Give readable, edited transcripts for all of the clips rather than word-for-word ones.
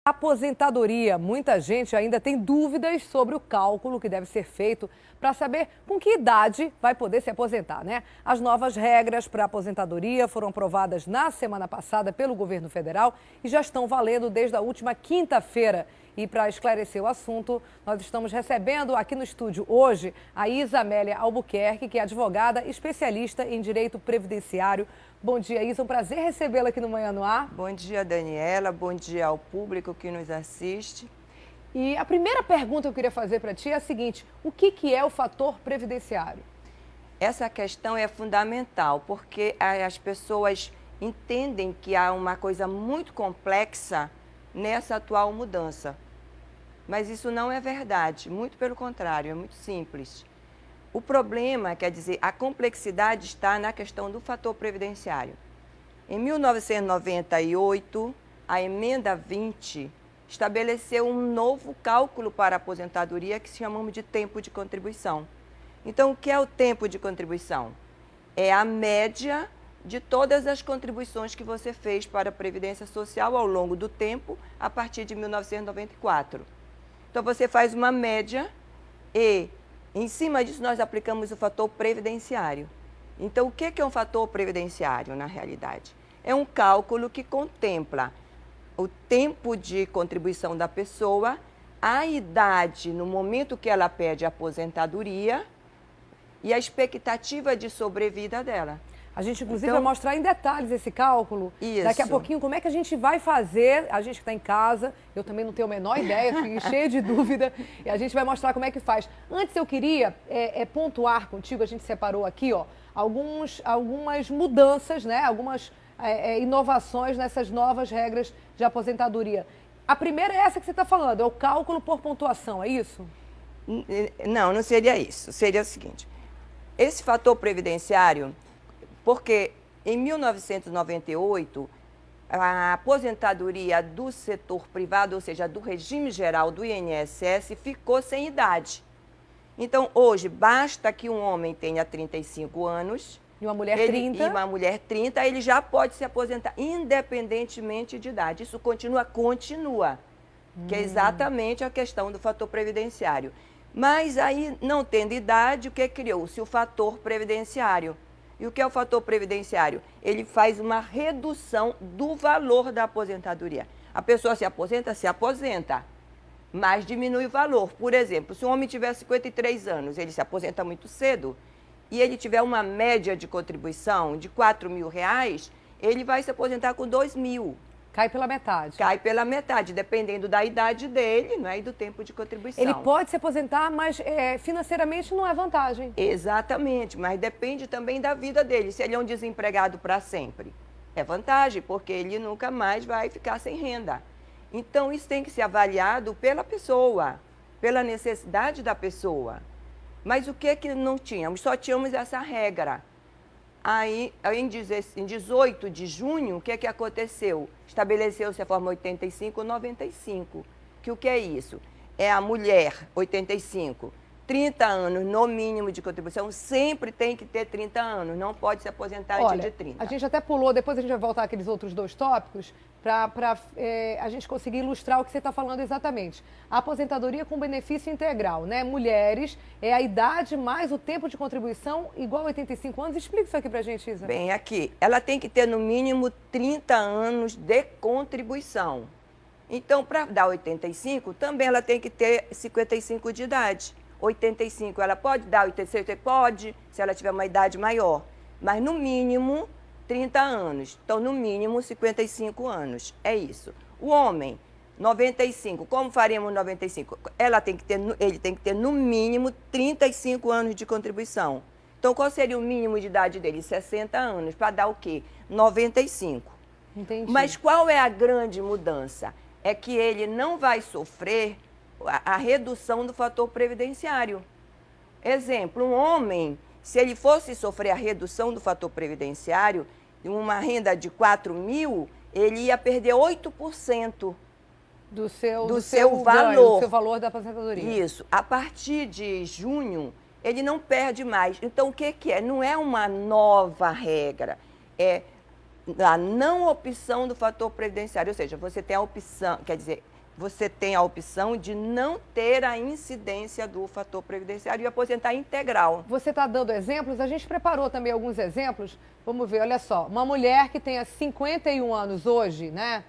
Aposentadoria. Muita gente ainda tem dúvidas sobre o cálculo que deve ser feito para saber com que idade vai poder se aposentar, né? As novas regras para a aposentadoria foram aprovadas na semana passada pelo governo federal e já estão valendo desde a última quinta-feira. E para esclarecer o assunto, nós estamos recebendo aqui no estúdio hoje a Isa Amélia Albuquerque, que é advogada especialista em direito previdenciário. Bom dia, Isa. Um prazer recebê-la aqui no Manhã no Ar. Bom dia, Daniela. Bom dia ao público que nos assiste. E a primeira pergunta que eu queria fazer para ti é a seguinte: o que é o fator previdenciário? Essa questão é fundamental porque as pessoas entendem que há uma coisa muito complexa nessa atual mudança. Mas isso não é verdade, muito pelo contrário, é muito simples. O problema, quer dizer, a complexidade está na questão do fator previdenciário. Em 1998, a emenda 20 estabeleceu um novo cálculo para a aposentadoria que chamamos de tempo de contribuição. Então, o que é o tempo de contribuição? É a média de todas as contribuições que você fez para a Previdência Social ao longo do tempo, a partir de 1994. Então, você faz uma média e, em cima disso, nós aplicamos o fator previdenciário. Então, o que é um fator previdenciário, na realidade? É um cálculo que contempla o tempo de contribuição da pessoa, a idade no momento que ela pede aposentadoria e a expectativa de sobrevida dela. A gente, inclusive, vai mostrar em detalhes esse cálculo. Isso. Daqui a pouquinho, como é que a gente vai fazer, a gente que está em casa, eu também não tenho a menor ideia, fiquei cheia de dúvida, e a gente vai mostrar como é que faz. Antes, eu queria pontuar contigo, a gente separou aqui, ó, algumas mudanças, né, algumas inovações nessas novas regras de aposentadoria. A primeira é essa que você está falando, é o cálculo por pontuação, é isso? Não, não seria isso. Seria o seguinte, esse fator previdenciário, porque em 1998, a aposentadoria do setor privado, ou seja, do regime geral do INSS, ficou sem idade. Então, hoje, basta que um homem tenha 35 anos... E uma mulher 30. E uma mulher 30, ele já pode se aposentar, independentemente de idade. Isso continua. Que é exatamente a questão do fator previdenciário. Mas aí, não tendo idade, o que criou-se? O fator previdenciário. E o que é o fator previdenciário? Ele faz uma redução do valor da aposentadoria. A pessoa se aposenta, mas diminui o valor. Por exemplo, se um homem tiver 53 anos, ele se aposenta muito cedo, e ele tiver uma média de contribuição de R$4.000, ele vai se aposentar com R$2.000. Cai pela metade. Cai pela metade, dependendo da idade dele, não é? E do tempo de contribuição. Ele pode se aposentar, mas financeiramente não é vantagem. Exatamente, mas depende também da vida dele. Se ele é um desempregado para sempre, é vantagem, porque ele nunca mais vai ficar sem renda. Então, isso tem que ser avaliado pela pessoa, pela necessidade da pessoa. Mas o que não tínhamos? Só tínhamos essa regra. Aí, em 18 de junho, o que aconteceu? Estabeleceu-se a forma 85-95. Que o que é isso? É a mulher, 85, 30 anos no mínimo de contribuição, sempre tem que ter 30 anos, não pode se aposentar antes de 30. A gente até pulou, depois a gente vai voltar àqueles outros dois tópicos, para a gente conseguir ilustrar o que você está falando exatamente. A aposentadoria com benefício integral, né? Mulheres, é a idade mais o tempo de contribuição igual a 85 anos. Explica isso aqui para a gente, Isa. Bem, aqui, ela tem que ter no mínimo 30 anos de contribuição. Então, para dar 85, também ela tem que ter 55 de idade. 85, ela pode dar 86? Pode, se ela tiver uma idade maior. Mas, no mínimo, 30 anos. Então, no mínimo, 55 anos. É isso. O homem, 95. Como faremos 95? Ele tem que ter, no mínimo, 35 anos de contribuição. Então, qual seria o mínimo de idade dele? 60 anos. Para dar o quê? 95. Entendi. Mas qual é a grande mudança? É que ele não vai sofrer a redução do fator previdenciário. Exemplo, um homem, se ele fosse sofrer a redução do fator previdenciário, uma renda de 4.000, ele ia perder 8% do seu valor. Ganho, do seu valor da aposentadoria. Isso. A partir de junho, ele não perde mais. Então, o que é? Não é uma nova regra, é a não opção do fator previdenciário. Ou seja, você tem a opção, quer dizer, você tem a opção de não ter a incidência do fator previdenciário e aposentar integral. Você está dando exemplos, a gente preparou também alguns exemplos. Vamos ver, olha só, uma mulher que tenha 51 anos hoje, né?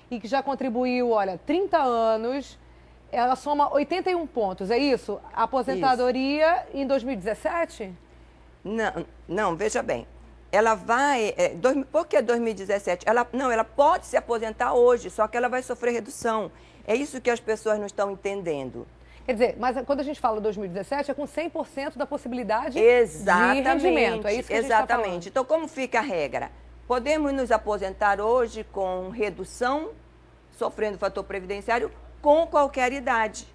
E que já contribuiu, olha, 30 anos, ela soma 81 pontos, é isso? A aposentadoria em 2017? Não, veja bem. Ela vai... por que 2017? Ela pode se aposentar hoje, só que ela vai sofrer redução. É isso que as pessoas não estão entendendo. Quer dizer, mas quando a gente fala 2017, é com 100% da possibilidade Exatamente, de rendimento. É isso que a gente está falando. Exatamente. Então, como fica a regra? Podemos nos aposentar hoje com redução, sofrendo fator previdenciário, com qualquer idade.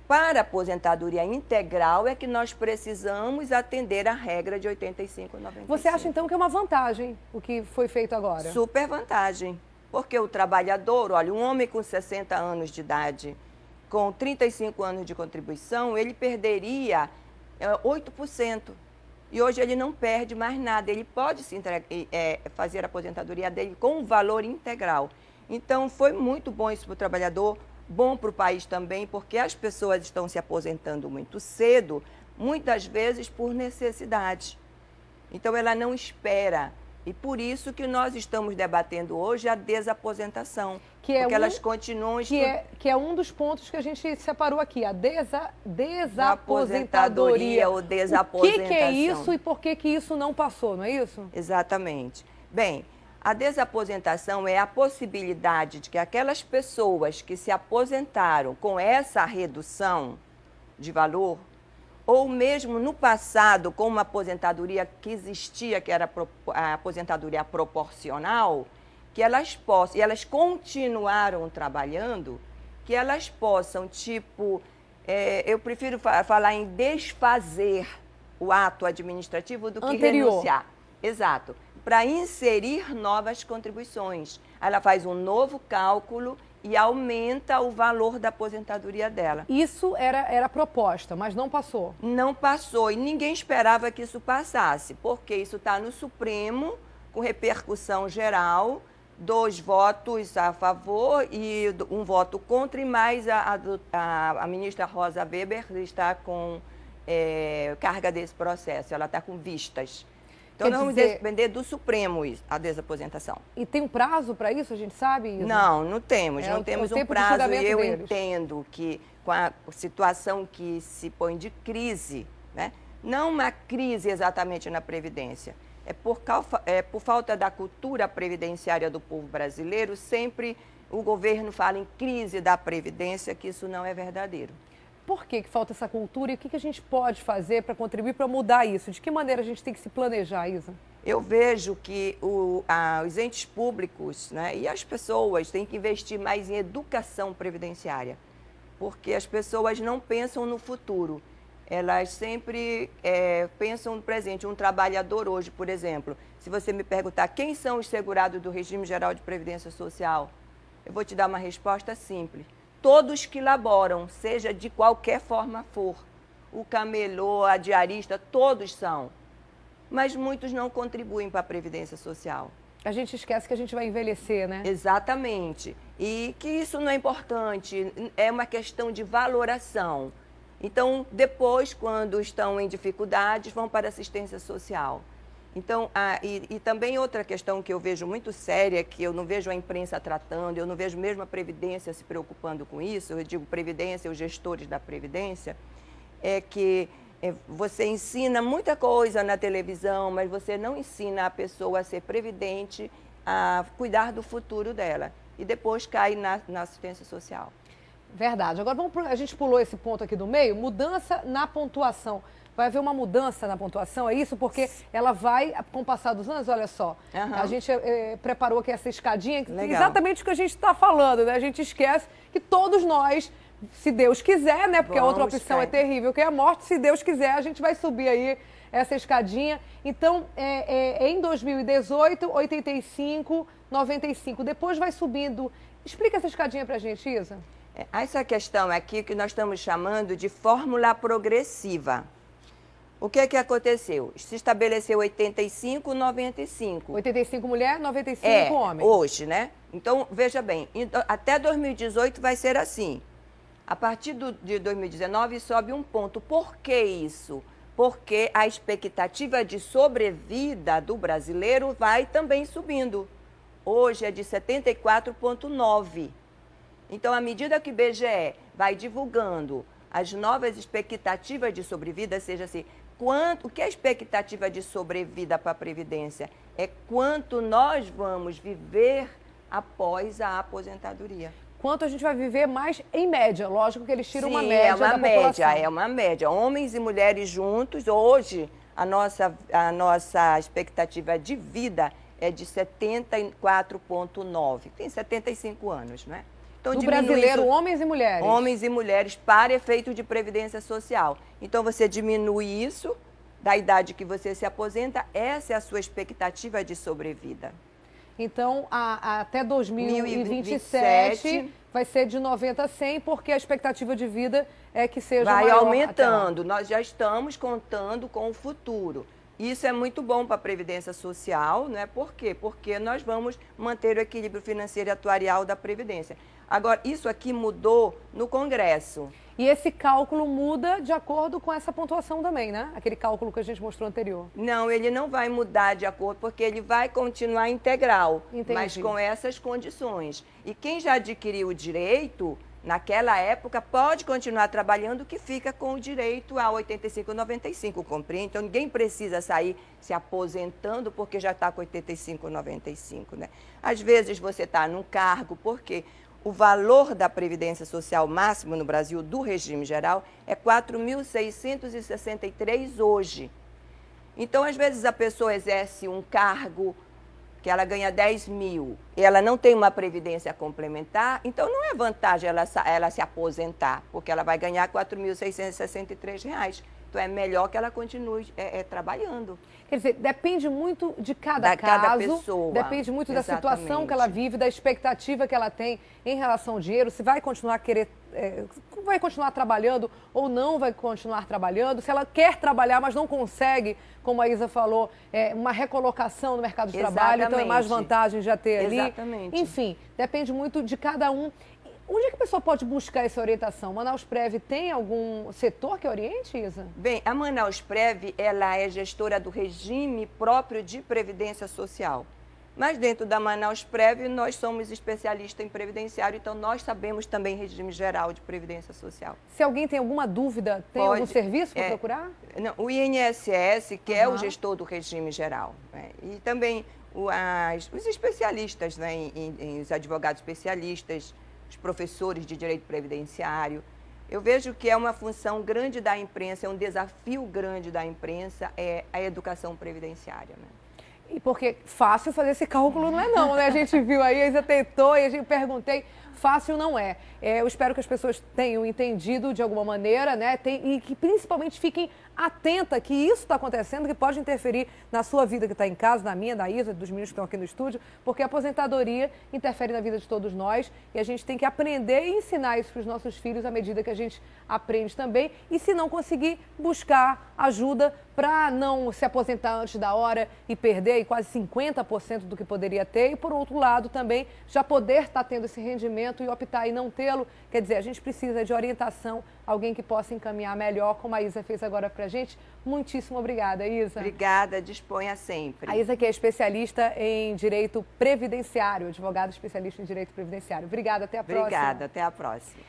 Para a aposentadoria integral é que nós precisamos atender a regra de 85,95. Você acha, então, que é uma vantagem o que foi feito agora? Super vantagem. Porque o trabalhador, olha, um homem com 60 anos de idade, com 35 anos de contribuição, ele perderia 8%. E hoje ele não perde mais nada. Ele pode fazer a aposentadoria dele com um valor integral. Então, foi muito bom isso para o trabalhador, bom para o país também, porque as pessoas estão se aposentando muito cedo, muitas vezes por necessidade. Então, ela não espera. E por isso que nós estamos debatendo hoje a desaposentação. Porque elas continuam... Que é um dos pontos que a gente separou aqui, a desaposentadoria. Ou desaposentação. O que é isso e por que isso não passou, não é isso? Exatamente. Bem, a desaposentação é a possibilidade de que aquelas pessoas que se aposentaram com essa redução de valor, ou mesmo no passado, com uma aposentadoria que existia, que era a aposentadoria proporcional, que elas possam, e elas continuaram trabalhando, que elas possam, eu prefiro falar em desfazer o ato administrativo do que renunciar. Exato. Para inserir novas contribuições. Ela faz um novo cálculo e aumenta o valor da aposentadoria dela. Isso era a proposta, mas não passou. Não passou e ninguém esperava que isso passasse, porque isso está no Supremo, com repercussão geral, 2 votos a favor e 1 voto contra, e mais a ministra Rosa Weber está com carga desse processo, ela está com vistas. Então, nós vamos depender do Supremo a desaposentação. E tem um prazo para isso, a gente sabe, Isa? Não temos. Não temos um prazo. E eu entendo que com a situação que se põe de crise, né? Não uma crise exatamente na Previdência, por falta da cultura previdenciária do povo brasileiro, sempre o governo fala em crise da Previdência, que isso não é verdadeiro. Por que falta essa cultura e o que a gente pode fazer para contribuir para mudar isso? De que maneira a gente tem que se planejar, Isa? Eu vejo que os entes públicos, né, e as pessoas têm que investir mais em educação previdenciária, porque as pessoas não pensam no futuro. Elas sempre pensam no presente. Um trabalhador hoje, por exemplo, se você me perguntar quem são os segurados do Regime Geral de Previdência Social, eu vou te dar uma resposta simples. Todos que laboram, seja de qualquer forma for, o camelô, a diarista, todos são. Mas muitos não contribuem para a Previdência Social. A gente esquece que a gente vai envelhecer, né? Exatamente. E que isso não é importante, é uma questão de valoração. Então, depois, quando estão em dificuldades, vão para a assistência social. Então, e também outra questão que eu vejo muito séria, que eu não vejo a imprensa tratando, eu não vejo mesmo a Previdência se preocupando com isso, eu digo Previdência, os gestores da Previdência, é que você ensina muita coisa na televisão, mas você não ensina a pessoa a ser previdente, a cuidar do futuro dela. E depois cai na assistência social. Verdade. Agora, a gente pulou esse ponto aqui do meio, mudança na pontuação. Vai haver uma mudança na pontuação, é isso? Porque ela vai, com o passar dos anos, olha só, a gente preparou aqui essa escadinha, exatamente o que a gente está falando, né? A gente esquece que todos nós, se Deus quiser, né? Porque a outra opção é terrível, que é a morte, se Deus quiser, a gente vai subir aí essa escadinha. Então, em 2018, 85, 95, depois vai subindo. Explica essa escadinha pra gente, Isa. Essa questão aqui que nós estamos chamando de fórmula progressiva. O que aconteceu? Se estabeleceu 85, 95. 85 mulher, 95 homem. Hoje, né? Então, veja bem, até 2018 vai ser assim. A partir de 2019 sobe um ponto. Por que isso? Porque a expectativa de sobrevida do brasileiro vai também subindo. Hoje é de 74,9. Então, à medida que o IBGE vai divulgando as novas expectativas de sobrevida, seja assim, o que é a expectativa de sobrevida para a Previdência? É quanto nós vamos viver após a aposentadoria. Quanto a gente vai viver mais em média, lógico que eles tiram Sim, uma média da população. É uma média. Homens e mulheres juntos, hoje a nossa expectativa de vida é de 74,9. Tem 75 anos, não é? Então, do brasileiro, homens e mulheres? Homens e mulheres para efeito de previdência social. Então, você diminui isso da idade que você se aposenta, essa é a sua expectativa de sobrevida. Então, até 2027 vai ser de 90 a 100, porque a expectativa de vida é que seja vai maior. Vai aumentando. Nós já estamos contando com o futuro. Isso é muito bom para a Previdência Social, não é? Por quê? Porque nós vamos manter o equilíbrio financeiro e atuarial da Previdência. Agora, isso aqui mudou no Congresso. E esse cálculo muda de acordo com essa pontuação também, né? Aquele cálculo que a gente mostrou anterior. Não, ele não vai mudar de acordo, porque ele vai continuar integral, Entendi. Mas com essas condições. E quem já adquiriu o direito, naquela época, pode continuar trabalhando, que fica com o direito a 85,95, compreende? Então, ninguém precisa sair se aposentando porque já está com 85,95, né? Às vezes você está num cargo, por quê? O valor da Previdência Social máximo no Brasil, do regime geral, é R$ 4.663 hoje. Então, às vezes, a pessoa exerce um cargo que ela ganha 10 mil e ela não tem uma previdência complementar, então não é vantagem ela se aposentar, porque ela vai ganhar R$ 4.663. Então, é melhor que ela continue trabalhando. Quer dizer, depende muito de cada caso, cada pessoa. Depende muito Exatamente. da situação que ela vive, da expectativa que ela tem em relação ao dinheiro, se vai continuar vai continuar trabalhando ou não vai continuar trabalhando, se ela quer trabalhar, mas não consegue, como a Isa falou, uma recolocação no mercado de trabalho, então é mais vantagem já ter ali. Exatamente. Enfim, depende muito de cada um. Onde é que a pessoa pode buscar essa orientação? Manausprev tem algum setor que oriente, Isa? Bem, a Manausprev, ela é gestora do regime próprio de previdência social. Mas dentro da Manausprev, nós somos especialistas em previdenciário, então nós sabemos também regime geral de previdência social. Se alguém tem alguma dúvida, tem algum serviço para procurar? Não, o INSS, que é o gestor do regime geral, né? E também os especialistas, né? Os advogados especialistas, os professores de direito previdenciário. Eu vejo que é uma função grande da imprensa, é um desafio grande da imprensa, é a educação previdenciária, né? E porque fácil fazer esse cálculo não é não, né? A gente viu aí, a Isa tentou e a gente perguntei, fácil não é. Eu espero que as pessoas tenham entendido de alguma maneira, né? E que principalmente fiquem atentas que isso está acontecendo, que pode interferir na sua vida que está em casa, na minha, da Isa, dos meninos que estão aqui no estúdio, porque a aposentadoria interfere na vida de todos nós e a gente tem que aprender e ensinar isso para os nossos filhos à medida que a gente aprende também. E se não conseguir, buscar ajuda para não se aposentar antes da hora e perder quase 50% do que poderia ter. E, por outro lado, também já poder estar tendo esse rendimento e optar em não tê-lo. Quer dizer, a gente precisa de orientação, alguém que possa encaminhar melhor, como a Isa fez agora para a gente. Muitíssimo obrigada, Isa. Obrigada, disponha sempre. A Isa que é especialista em direito previdenciário, advogada especialista em direito previdenciário. Obrigada, até a próxima. Obrigada, até a próxima.